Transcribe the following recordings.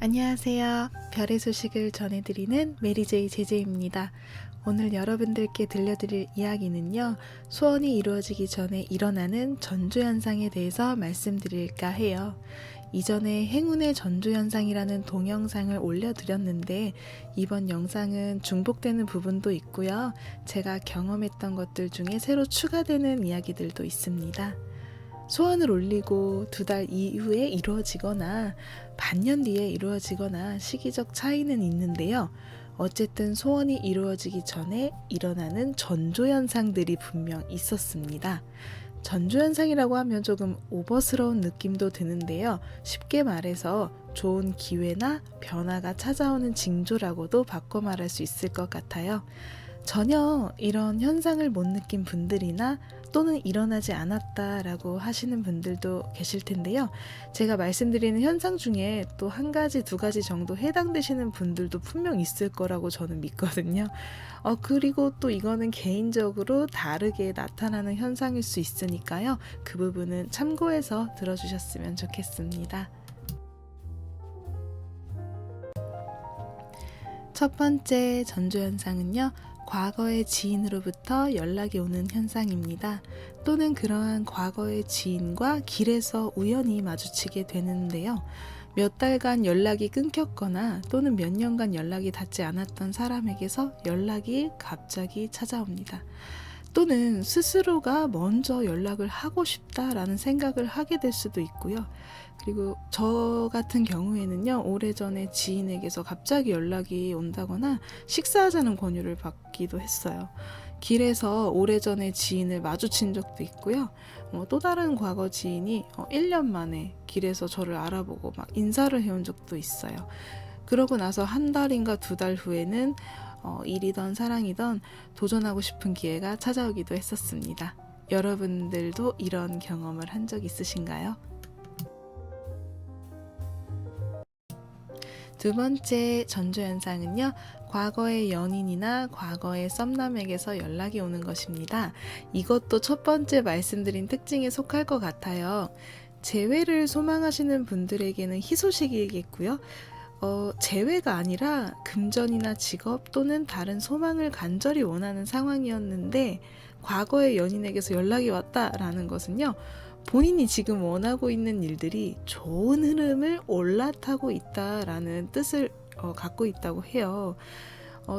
안녕하세요. 별의 소식을 전해드리는 메리제이 제제입니다. 오늘 여러분들께 들려드릴 이야기는요, 소원이 이루어지기 전에 일어나는 전조현상에 대해서 말씀드릴까 해요. 이전에 행운의 전조현상이라는 동영상을 올려드렸는데 이번 영상은 중복되는 부분도 있고요. 제가 경험했던 것들 중에 새로 추가되는 이야기들도 있습니다. 소원을 올리고 2달 이후에 이루어지거나 반년 뒤에 이루어지거나 시기적 차이는 있는데요. 어쨌든 소원이 이루어지기 전에 일어나는 전조현상들이 분명 있었습니다. 전조현상이라고 하면 조금 오버스러운 느낌도 드는데요. 쉽게 말해서 좋은 기회나 변화가 찾아오는 징조라고도 바꿔 말할 수 있을 것 같아요. 전혀 이런 현상을 못 느낀 분들이나 또는 일어나지 않았다라고 하시는 분들도 계실 텐데요. 제가 말씀드리는 현상 중에 또 한 가지, 2가지 정도 해당되시는 분들도 분명 있을 거라고 저는 믿거든요. 그리고 또 이거는 개인적으로 다르게 나타나는 현상일 수 있으니까요. 그 부분은 참고해서 들어주셨으면 좋겠습니다. 첫 번째 전조현상은요, 과거의 지인으로부터 연락이 오는 현상입니다. 또는 그러한 과거의 지인과 길에서 우연히 마주치게 되는데요. 몇 달간 연락이 끊겼거나 또는 몇 년간 연락이 닿지 않았던 사람에게서 연락이 갑자기 찾아옵니다. 또는 스스로가 먼저 연락을 하고 싶다라는 생각을 하게 될 수도 있고요. 그리고 저 같은 경우에는요, 오래전에 지인에게서 갑자기 연락이 온다거나 식사하자는 권유를 받기도 했어요. 길에서 오래전에 지인을 마주친 적도 있고요. 또 다른 과거 지인이 1년 만에 길에서 저를 알아보고 막 인사를 해온 적도 있어요. 그러고 나서 한 달인가 2달 후에는 일이던 사랑이던 도전하고 싶은 기회가 찾아오기도 했었습니다. 여러분들도 이런 경험을 한 적 있으신가요? 두 번째 전조현상은요, 과거의 연인이나 과거의 썸남에게서 연락이 오는 것입니다. 이것도 첫 번째 말씀드린 특징에 속할 것 같아요. 재회를 소망하시는 분들에게는 희소식이겠고요. 재회가 아니라 금전이나 직업 또는 다른 소망을 간절히 원하는 상황이었는데 과거의 연인에게서 연락이 왔다라는 것은요, 본인이 지금 원하고 있는 일들이 좋은 흐름을 올라타고 있다라는 뜻을 갖고 있다고 해요.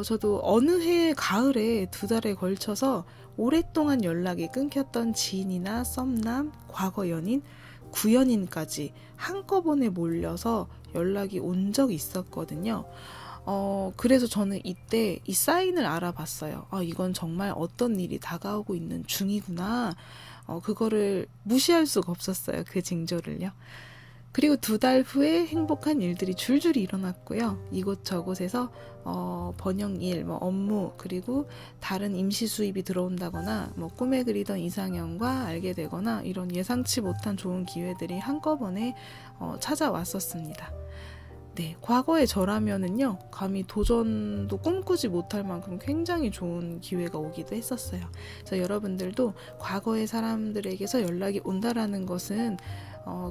저도 어느 해 가을에 2달에 걸쳐서 오랫동안 연락이 끊겼던 지인이나 썸남, 과거 연인, 구연인까지 한꺼번에 몰려서 연락이 온 적이 있었거든요. 그래서 저는 이때 이 사인을 알아봤어요. 이건 정말 어떤 일이 다가오고 있는 중이구나. 그거를 무시할 수가 없었어요. 그 징조를요. 그리고 2달 후에 행복한 일들이 줄줄이 일어났고요. 이곳저곳에서 번영일, 업무, 그리고 다른 임시 수입이 들어온다거나 꿈에 그리던 이상형과 알게 되거나 이런 예상치 못한 좋은 기회들이 한꺼번에 찾아왔었습니다. 네, 과거의 저라면은요, 감히 도전도 꿈꾸지 못할 만큼 굉장히 좋은 기회가 오기도 했었어요. 그래서 여러분들도 과거의 사람들에게서 연락이 온다라는 것은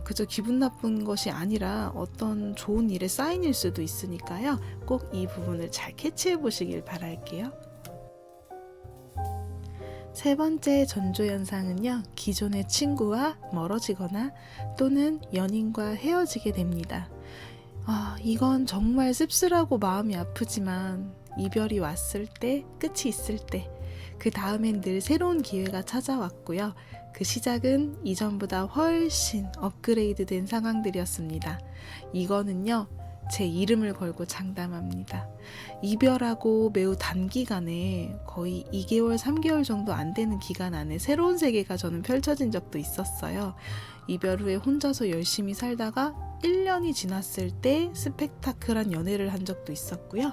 그저 기분 나쁜 것이 아니라 어떤 좋은 일의 사인일 수도 있으니까요. 꼭 이 부분을 잘 캐치해 보시길 바랄게요. 세 번째 전조현상은요, 기존의 친구와 멀어지거나 또는 연인과 헤어지게 됩니다. 이건 정말 씁쓸하고 마음이 아프지만 이별이 왔을 때, 끝이 있을 때, 그 다음엔 늘 새로운 기회가 찾아왔고요. 그 시작은 이전보다 훨씬 업그레이드 된 상황들이었습니다. 이거는요, 제 이름을 걸고 장담합니다. 이별하고 매우 단기간에 거의 2개월, 3개월 정도 안 되는 기간 안에 새로운 세계가 저는 펼쳐진 적도 있었어요. 이별 후에 혼자서 열심히 살다가 1년이 지났을 때 스펙타클한 연애를 한 적도 있었고요.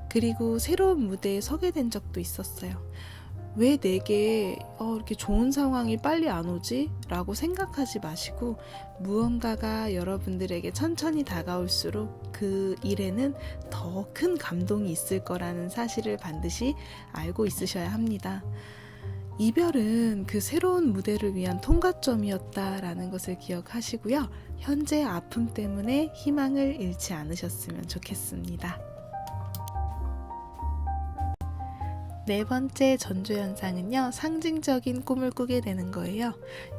그리고 새로운 무대에 서게 된 적도 있었어요. 왜 내게 이렇게 좋은 상황이 빨리 안 오지? 라고 생각하지 마시고 무언가가 여러분들에게 천천히 다가올수록 그 일에는 더 큰 감동이 있을 거라는 사실을 반드시 알고 있으셔야 합니다. 이별은 그 새로운 무대를 위한 통과점이었다라는 것을 기억하시고요. 현재 아픔 때문에 희망을 잃지 않으셨으면 좋겠습니다. 네 번째 전조현상은요, 상징적인 꿈을 꾸게 되는 거예요.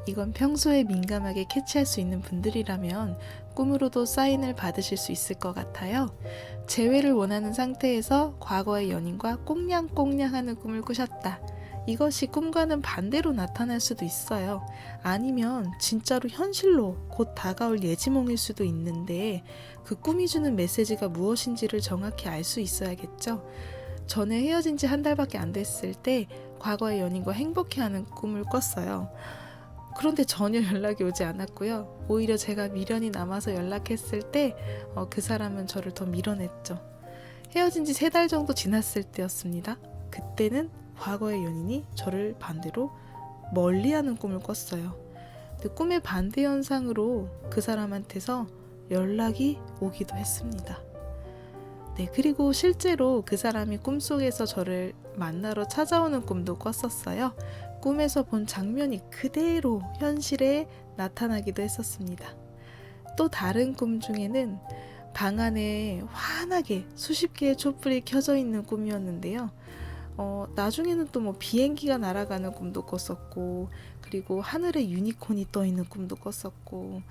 이건 평소에 민감하게 캐치할 수 있는 분들이라면 꿈으로도 사인을 받으실 수 있을 것 같아요. 재회를 원하는 상태에서 과거의 연인과 꽁냥꽁냥하는 꿈을 꾸셨다. 이것이 꿈과는 반대로 나타날 수도 있어요. 아니면 진짜로 현실로 곧 다가올 예지몽일 수도 있는데 그 꿈이 주는 메시지가 무엇인지를 정확히 알 수 있어야겠죠. 전에 헤어진 지 한 달밖에 안 됐을 때 과거의 연인과 행복해하는 꿈을 꿨어요. 그런데 전혀 연락이 오지 않았고요. 오히려 제가 미련이 남아서 연락했을 때 그 사람은 저를 더 밀어냈죠. 헤어진 지 3달 정도 지났을 때였습니다. 그때는 과거의 연인이 저를 반대로 멀리하는 꿈을 꿨어요. 근데 꿈의 반대 현상으로 그 사람한테서 연락이 오기도 했습니다. 네, 그리고 실제로 그 사람이 꿈속에서 저를 만나러 찾아오는 꿈도 꿨었어요. 꿈에서 본 장면이 그대로 현실에 나타나기도 했었습니다. 또 다른 꿈 중에는 방 안에 환하게 수십 개의 촛불이 켜져 있는 꿈이었는데요. 나중에는 또 뭐 비행기가 날아가는 꿈도 꿨었고, 그리고 하늘에 유니콘이 떠 있는 꿈도 꿨었고,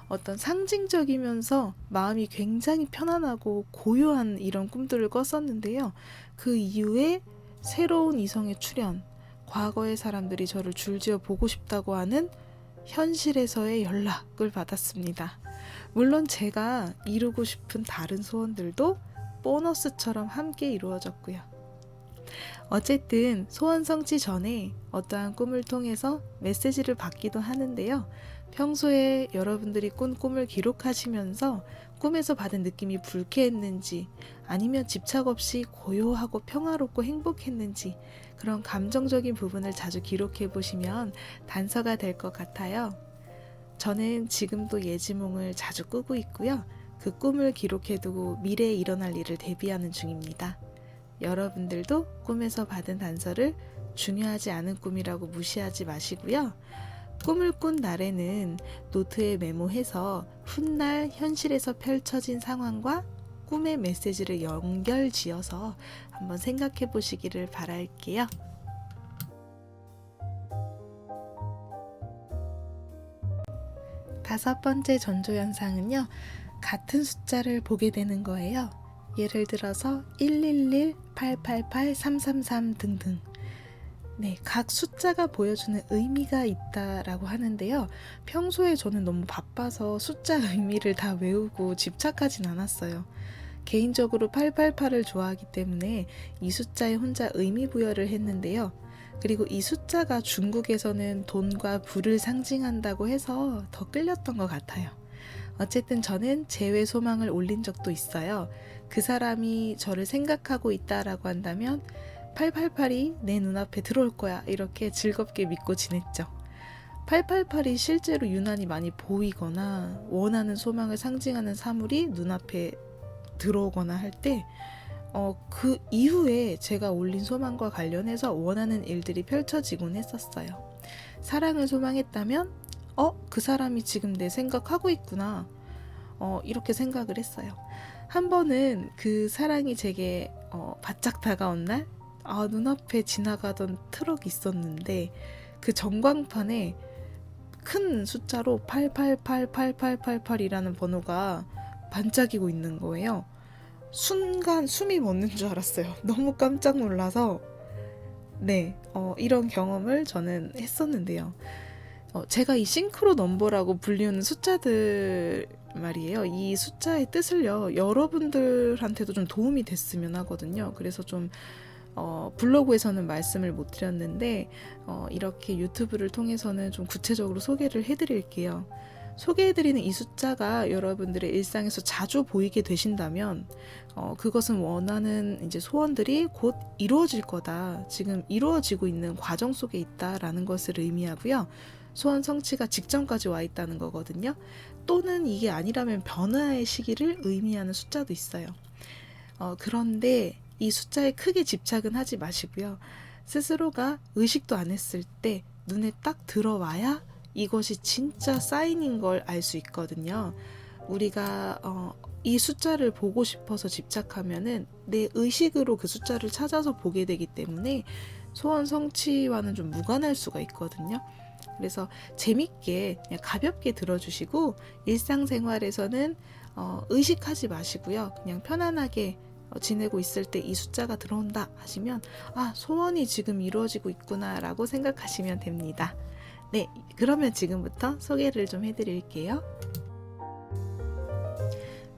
어떤 상징적이면서 마음이 굉장히 편안하고 고요한 이런 꿈들을 꿨었는데요. 그 이후에 새로운 이성의 출현, 과거의 사람들이 저를 줄지어 보고 싶다고 하는 현실에서의 연락을 받았습니다. 물론 제가 이루고 싶은 다른 소원들도 보너스처럼 함께 이루어졌고요. 어쨌든 소원 성취 전에 어떠한 꿈을 통해서 메시지를 받기도 하는데요. 평소에 여러분들이 꾼 꿈을 기록하시면서 꿈에서 받은 느낌이 불쾌했는지 아니면 집착 없이 고요하고 평화롭고 행복했는지 그런 감정적인 부분을 자주 기록해 보시면 단서가 될 것 같아요. 저는 지금도 예지몽을 자주 꾸고 있고요. 그 꿈을 기록해두고 미래에 일어날 일을 대비하는 중입니다. 여러분들도 꿈에서 받은 단서를 중요하지 않은 꿈이라고 무시하지 마시고요. 꿈을 꾼 날에는 노트에 메모해서 훗날 현실에서 펼쳐진 상황과 꿈의 메시지를 연결지어서 한번 생각해 보시기를 바랄게요. 다섯 번째 전조현상은요, 같은 숫자를 보게 되는 거예요. 예를 들어서 111, 888, 333 등등. 네, 각 숫자가 보여주는 의미가 있다라고 하는데요. 평소에 저는 너무 바빠서 숫자 의미를 다 외우고 집착하진 않았어요. 개인적으로 888을 좋아하기 때문에 이 숫자에 혼자 의미 부여를 했는데요. 그리고 이 숫자가 중국에서는 돈과 부를 상징한다고 해서 더 끌렸던 것 같아요. 어쨌든 저는 재회 소망을 올린 적도 있어요. 그 사람이 저를 생각하고 있다라고 한다면 888이 내 눈앞에 들어올 거야 이렇게 즐겁게 믿고 지냈죠. 888이 실제로 유난히 많이 보이거나 원하는 소망을 상징하는 사물이 눈앞에 들어오거나 할 때 그 이후에 제가 올린 소망과 관련해서 원하는 일들이 펼쳐지곤 했었어요. 사랑을 소망했다면 그 사람이 지금 내 생각하고 있구나 이렇게 생각을 했어요. 한 번은 그 사랑이 제게 바짝 다가온 날 눈앞에 지나가던 트럭이 있었는데 그 전광판에 큰 숫자로 888888이라는 번호가 반짝이고 있는 거예요. 순간 숨이 멎는 줄 알았어요. 너무 깜짝 놀라서 이런 경험을 저는 했었는데요. 제가 이 싱크로 넘버라고 불리우는 숫자들 말이에요. 이 숫자의 뜻을요, 여러분들한테도 좀 도움이 됐으면 하거든요. 그래서 좀 블로그에서는 말씀을 못 드렸는데 이렇게 유튜브를 통해서는 좀 구체적으로 소개를 해드릴게요. 소개해드리는 이 숫자가 여러분들의 일상에서 자주 보이게 되신다면 그것은 원하는 이제 소원들이 곧 이루어질 거다. 지금 이루어지고 있는 과정 속에 있다라는 것을 의미하고요. 소원 성취가 직전까지 와 있다는 거거든요. 또는 이게 아니라면 변화의 시기를 의미하는 숫자도 있어요. 그런데 이 숫자에 크게 집착은 하지 마시고요. 스스로가 의식도 안 했을 때 눈에 딱 들어와야 이것이 진짜 사인인 걸 알 수 있거든요. 우리가 이 숫자를 보고 싶어서 집착하면은 내 의식으로 그 숫자를 찾아서 보게 되기 때문에 소원 성취와는 좀 무관할 수가 있거든요. 그래서 재밌게 그냥 가볍게 들어주시고 일상생활에서는 의식하지 마시고요. 그냥 편안하게 지내고 있을 때 이 숫자가 들어온다 하시면 아, 소원이 지금 이루어지고 있구나 라고 생각하시면 됩니다. 네, 그러면 지금부터 소개를 좀 해드릴게요.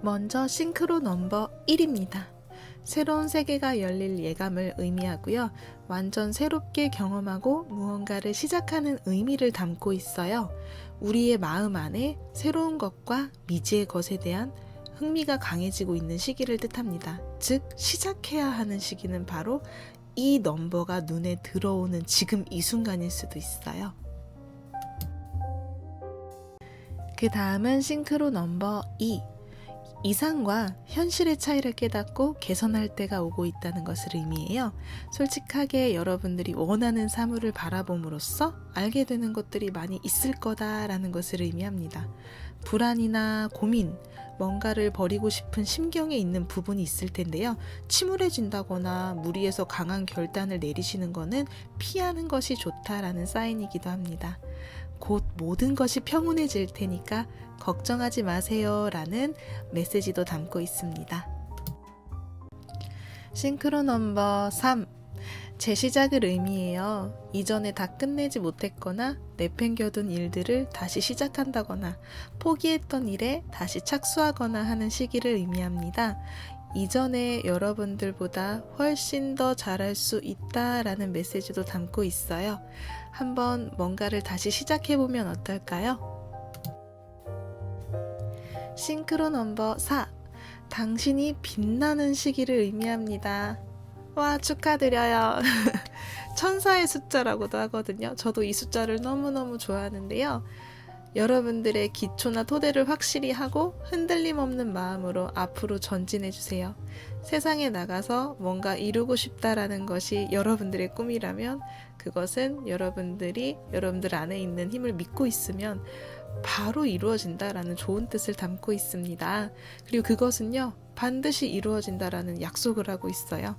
먼저 싱크로 넘버 1입니다. 새로운 세계가 열릴 예감을 의미하고요. 완전 새롭게 경험하고 무언가를 시작하는 의미를 담고 있어요. 우리의 마음 안에 새로운 것과 미지의 것에 대한 흥미가 강해지고 있는 시기를 뜻합니다. 즉, 시작해야 하는 시기는 바로 이 넘버가 눈에 들어오는 지금 이 순간일 수도 있어요. 그 다음은 싱크로 넘버 2. 이상과 현실의 차이를 깨닫고 개선할 때가 오고 있다는 것을 의미해요. 솔직하게 여러분들이 원하는 사물을 바라봄으로써 알게 되는 것들이 많이 있을 거다라는 것을 의미합니다. 불안이나 고민, 뭔가를 버리고 싶은 심경에 있는 부분이 있을 텐데요. 침울해진다거나 무리해서 강한 결단을 내리시는 것은 피하는 것이 좋다라는 사인이기도 합니다. 곧 모든 것이 평온해질 테니까 걱정하지 마세요 라는 메시지도 담고 있습니다. 싱크로 넘버 3. 재시작을 의미해요. 이전에 다 끝내지 못했거나 내팽겨둔 일들을 다시 시작한다거나 포기했던 일에 다시 착수하거나 하는 시기를 의미합니다. 이전에 여러분들보다 훨씬 더 잘할 수 있다라는 메시지도 담고 있어요. 한번 뭔가를 다시 시작해보면 어떨까요? 싱크로 넘버 4. 당신이 빛나는 시기를 의미합니다. 와, 축하드려요. 천사의 숫자라고도 하거든요. 저도 이 숫자를 너무너무 좋아하는데요. 여러분들의 기초나 토대를 확실히 하고 흔들림 없는 마음으로 앞으로 전진해주세요. 세상에 나가서 뭔가 이루고 싶다라는 것이 여러분들의 꿈이라면 그것은 여러분들 안에 있는 힘을 믿고 있으면 바로 이루어진다라는 좋은 뜻을 담고 있습니다. 그리고 그것은요, 반드시 이루어진다라는 약속을 하고 있어요.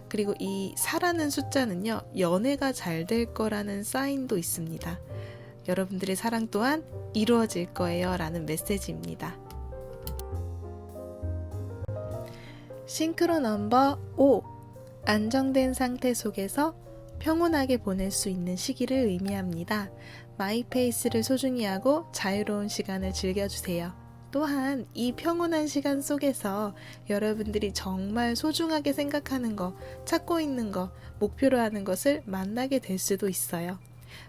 그리고 이 4라는 숫자는요, 연애가 잘 될 거라는 사인도 있습니다. 여러분들의 사랑 또한 이루어질 거예요 라는 메시지입니다. 싱크로 넘버 5. 안정된 상태 속에서 평온하게 보낼 수 있는 시기를 의미합니다. 마이페이스를 소중히 하고 자유로운 시간을 즐겨주세요. 또한 이 평온한 시간 속에서 여러분들이 정말 소중하게 생각하는 것, 찾고 있는 것, 목표로 하는 것을 만나게 될 수도 있어요.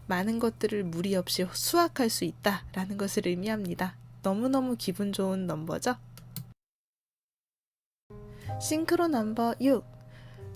많은 것들을 무리 없이 수확할 수 있다라는 것을 의미합니다. 너무너무 기분 좋은 넘버죠? 싱크로 넘버 6.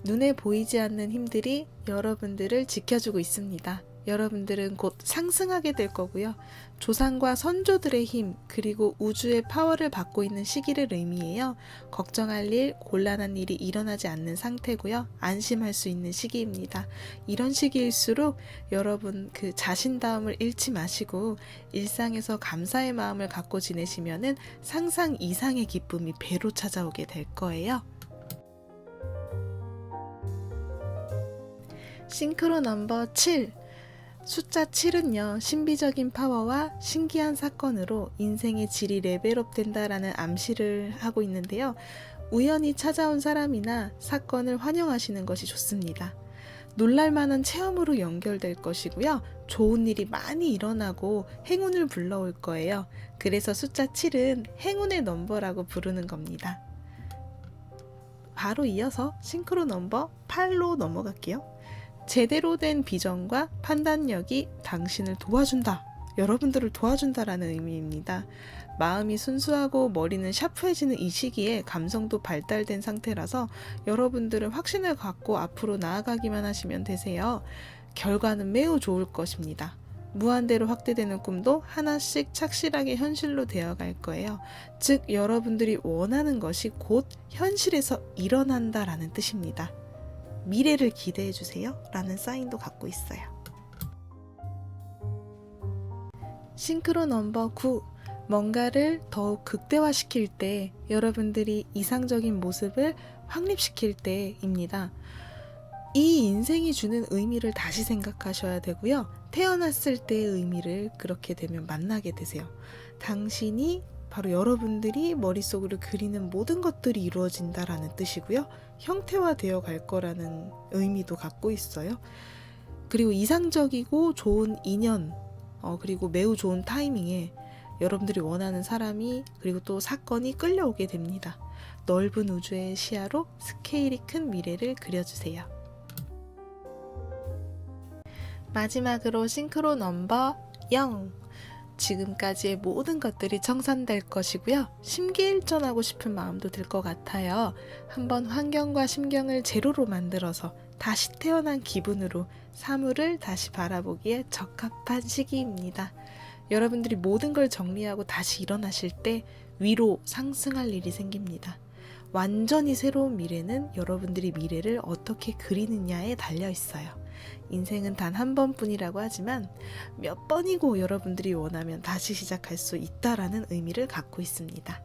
눈에 보이지 않는 힘들이 여러분들을 지켜주고 있습니다. 여러분들은 곧 상승하게 될 거고요. 조상과 선조들의 힘, 그리고 우주의 파워를 받고 있는 시기를 의미해요. 걱정할 일, 곤란한 일이 일어나지 않는 상태고요. 안심할 수 있는 시기입니다. 이런 시기일수록 여러분 그 자신다움을 잃지 마시고 일상에서 감사의 마음을 갖고 지내시면은 상상 이상의 기쁨이 배로 찾아오게 될 거예요. 싱크로 넘버 7. 숫자 7은요, 신비적인 파워와 신기한 사건으로 인생의 질이 레벨업 된다라는 암시를 하고 있는데요. 우연히 찾아온 사람이나 사건을 환영하시는 것이 좋습니다. 놀랄만한 체험으로 연결될 것이고요. 좋은 일이 많이 일어나고 행운을 불러올 거예요. 그래서 숫자 7은 행운의 넘버라고 부르는 겁니다. 바로 이어서 싱크로 넘버 8로 넘어갈게요. 제대로 된 비전과 판단력이 당신을 도와준다. 여러분들을 도와준다라는 의미입니다. 마음이 순수하고 머리는 샤프해지는 이 시기에 감성도 발달된 상태라서 여러분들은 확신을 갖고 앞으로 나아가기만 하시면 되세요. 결과는 매우 좋을 것입니다. 무한대로 확대되는 꿈도 하나씩 착실하게 현실로 되어갈 거예요. 즉, 여러분들이 원하는 것이 곧 현실에서 일어난다라는 뜻입니다. 미래를 기대해 주세요 라는 사인도 갖고 있어요. 싱크로 넘버 9. 뭔가를 더욱 극대화시킬 때, 여러분들이 이상적인 모습을 확립시킬 때입니다. 이 인생이 주는 의미를 다시 생각하셔야 되고요. 태어났을 때의 의미를 그렇게 되면 만나게 되세요. 당신이 바로 여러분들이 머릿속으로 그리는 모든 것들이 이루어진다라는 뜻이고요. 형태화되어 갈 거라는 의미도 갖고 있어요. 그리고 이상적이고 좋은 인연, 그리고 매우 좋은 타이밍에 여러분들이 원하는 사람이 그리고 또 사건이 끌려오게 됩니다. 넓은 우주의 시야로 스케일이 큰 미래를 그려주세요. 마지막으로 싱크로 넘버 0. 지금까지의 모든 것들이 청산될 것이고요. 심기일전하고 싶은 마음도 들 것 같아요. 한번 환경과 심경을 제로로 만들어서 다시 태어난 기분으로 사물을 다시 바라보기에 적합한 시기입니다. 여러분들이 모든 걸 정리하고 다시 일어나실 때 위로 상승할 일이 생깁니다. 완전히 새로운 미래는 여러분들이 미래를 어떻게 그리느냐에 달려 있어요. 인생은 단 한 번뿐이라고 하지만 몇 번이고 여러분들이 원하면 다시 시작할 수 있다라는 의미를 갖고 있습니다.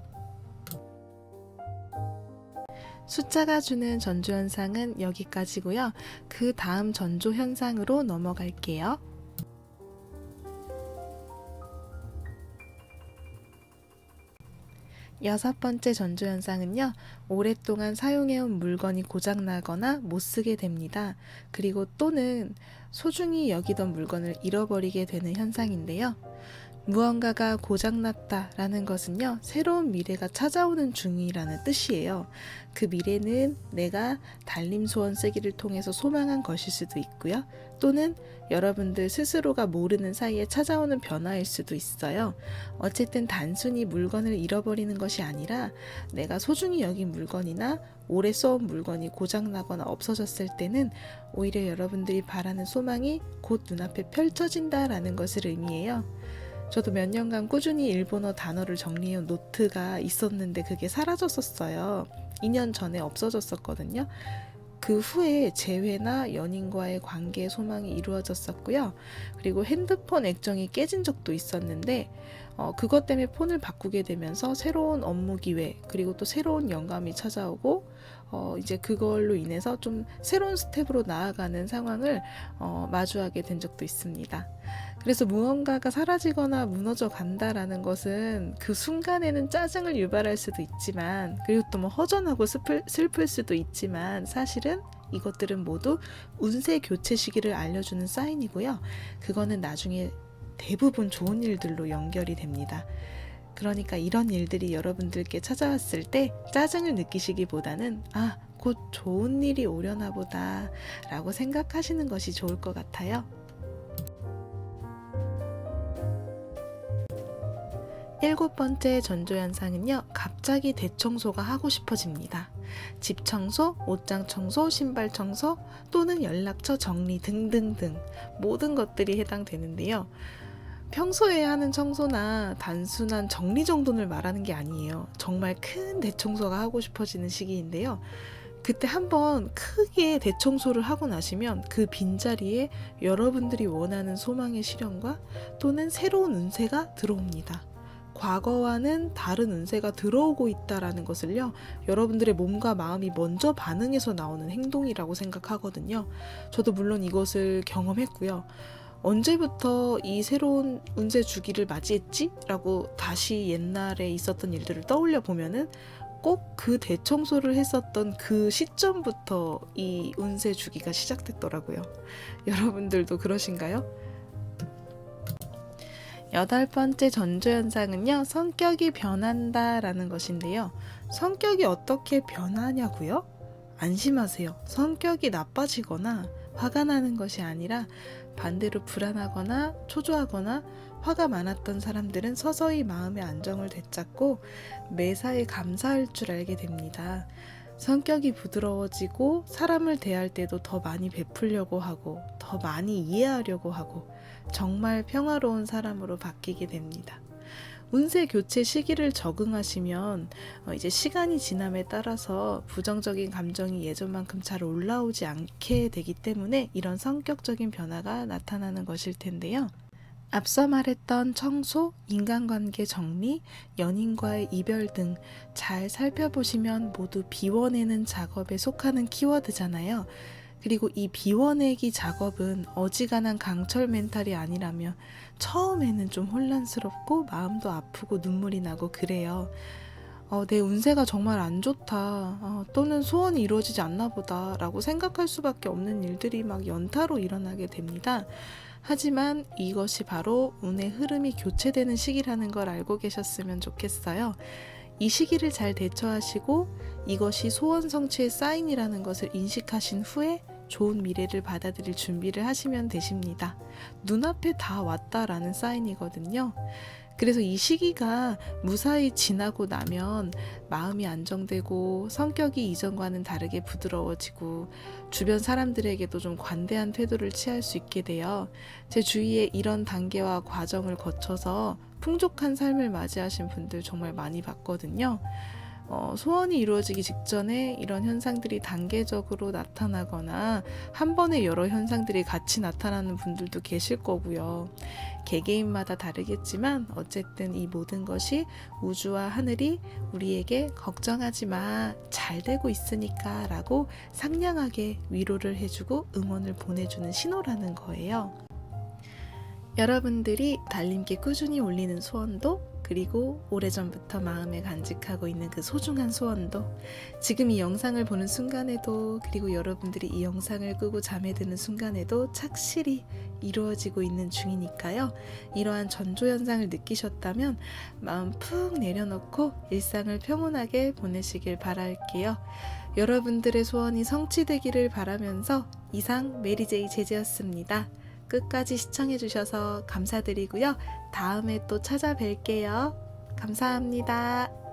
숫자가 주는 전조현상은 여기까지고요. 그 다음 전조현상으로 넘어갈게요. 6번째 전조현상은요. 오랫동안 사용해온 물건이 고장나거나 못쓰게 됩니다. 그리고 또는 소중히 여기던 물건을 잃어버리게 되는 현상인데요. 무언가가 고장났다라는 것은요. 새로운 미래가 찾아오는 중이라는 뜻이에요. 그 미래는 내가 달림소원 쓰기를 통해서 소망한 것일 수도 있고요. 또는 여러분들 스스로가 모르는 사이에 찾아오는 변화일 수도 있어요. 어쨌든 단순히 물건을 잃어버리는 것이 아니라 내가 소중히 여긴 물건이나 오래 써온 물건이 고장나거나 없어졌을 때는 오히려 여러분들이 바라는 소망이 곧 눈앞에 펼쳐진다라는 것을 의미해요. 저도 몇 년간 꾸준히 일본어 단어를 정리해온 노트가 있었는데 그게 사라졌었어요. 2년 전에 없어졌었거든요. 그 후에 재회나 연인과의 관계의 소망이 이루어졌었고요. 그리고 핸드폰 액정이 깨진 적도 있었는데 그것 때문에 폰을 바꾸게 되면서 새로운 업무 기회 그리고 또 새로운 영감이 찾아오고 이제 그걸로 인해서 좀 새로운 스텝으로 나아가는 상황을 마주하게 된 적도 있습니다. 그래서 무언가가 사라지거나 무너져 간다라는 것은 그 순간에는 짜증을 유발할 수도 있지만 그리고 또 뭐 허전하고 슬플 수도 있지만 사실은 이것들은 모두 운세 교체 시기를 알려주는 사인이고요. 그거는 나중에 대부분 좋은 일들로 연결이 됩니다. 그러니까 이런 일들이 여러분들께 찾아왔을 때 짜증을 느끼시기보다는 곧 좋은 일이 오려나 보다 라고 생각하시는 것이 좋을 것 같아요. 7번째 전조현상은요. 갑자기 대청소가 하고 싶어집니다. 집 청소, 옷장 청소, 신발 청소 또는 연락처 정리 등등등 모든 것들이 해당되는데요. 평소에 하는 청소나 단순한 정리 정돈을 말하는 게 아니에요. 정말 큰 대청소가 하고 싶어지는 시기인데요. 그때 한번 크게 대청소를 하고 나시면 그 빈자리에 여러분들이 원하는 소망의 실현과 또는 새로운 운세가 들어옵니다. 과거와는 다른 운세가 들어오고 있다라는 것을요, 여러분들의 몸과 마음이 먼저 반응해서 나오는 행동이라고 생각하거든요. 저도 물론 이것을 경험했고요. 언제부터 이 새로운 운세 주기를 맞이했지? 라고 다시 옛날에 있었던 일들을 떠올려 보면은 꼭 그 대청소를 했었던 그 시점부터 이 운세 주기가 시작됐더라고요. 여러분들도 그러신가요? 8번째 전조현상은요. 성격이 변한다라는 것인데요. 성격이 어떻게 변하냐고요? 안심하세요. 성격이 나빠지거나 화가 나는 것이 아니라 반대로 불안하거나 초조하거나 화가 많았던 사람들은 서서히 마음의 안정을 되찾고 매사에 감사할 줄 알게 됩니다. 성격이 부드러워지고 사람을 대할 때도 더 많이 베풀려고 하고 더 많이 이해하려고 하고 정말 평화로운 사람으로 바뀌게 됩니다. 운세 교체 시기를 적응하시면 이제 시간이 지남에 따라서 부정적인 감정이 예전만큼 잘 올라오지 않게 되기 때문에 이런 성격적인 변화가 나타나는 것일 텐데요. 앞서 말했던 청소, 인간관계 정리, 연인과의 이별 등 잘 살펴보시면 모두 비워내는 작업에 속하는 키워드잖아요. 그리고 이 비워내기 작업은 어지간한 강철 멘탈이 아니라면 처음에는 좀 혼란스럽고 마음도 아프고 눈물이 나고 그래요. 내 운세가 정말 안 좋다. 또는 소원이 이루어지지 않나 보다 라고 생각할 수밖에 없는 일들이 막 연타로 일어나게 됩니다. 하지만 이것이 바로 운의 흐름이 교체되는 시기라는 걸 알고 계셨으면 좋겠어요. 이 시기를 잘 대처하시고 이것이 소원 성취의 사인이라는 것을 인식하신 후에 좋은 미래를 받아들일 준비를 하시면 되십니다. 눈앞에 다 왔다라는 사인이거든요. 그래서 이 시기가 무사히 지나고 나면 마음이 안정되고 성격이 이전과는 다르게 부드러워지고 주변 사람들에게도 좀 관대한 태도를 취할 수 있게 돼요. 제 주위에 이런 단계와 과정을 거쳐서 풍족한 삶을 맞이하신 분들 정말 많이 봤거든요. 소원이 이루어지기 직전에 이런 현상들이 단계적으로 나타나거나 한 번에 여러 현상들이 같이 나타나는 분들도 계실 거고요. 개개인마다 다르겠지만 어쨌든 이 모든 것이 우주와 하늘이 우리에게 걱정하지 마, 잘 되고 있으니까 라고 상냥하게 위로를 해주고 응원을 보내주는 신호라는 거예요. 여러분들이 달님께 꾸준히 올리는 소원도 그리고 오래전부터 마음에 간직하고 있는 그 소중한 소원도 지금 이 영상을 보는 순간에도 그리고 여러분들이 이 영상을 끄고 잠에 드는 순간에도 착실히 이루어지고 있는 중이니까요. 이러한 전조현상을 느끼셨다면 마음 푹 내려놓고 일상을 평온하게 보내시길 바랄게요. 여러분들의 소원이 성취되기를 바라면서 이상 메리제이 제제였습니다. 끝까지 시청해주셔서 감사드리고요. 다음에 또 찾아뵐게요. 감사합니다.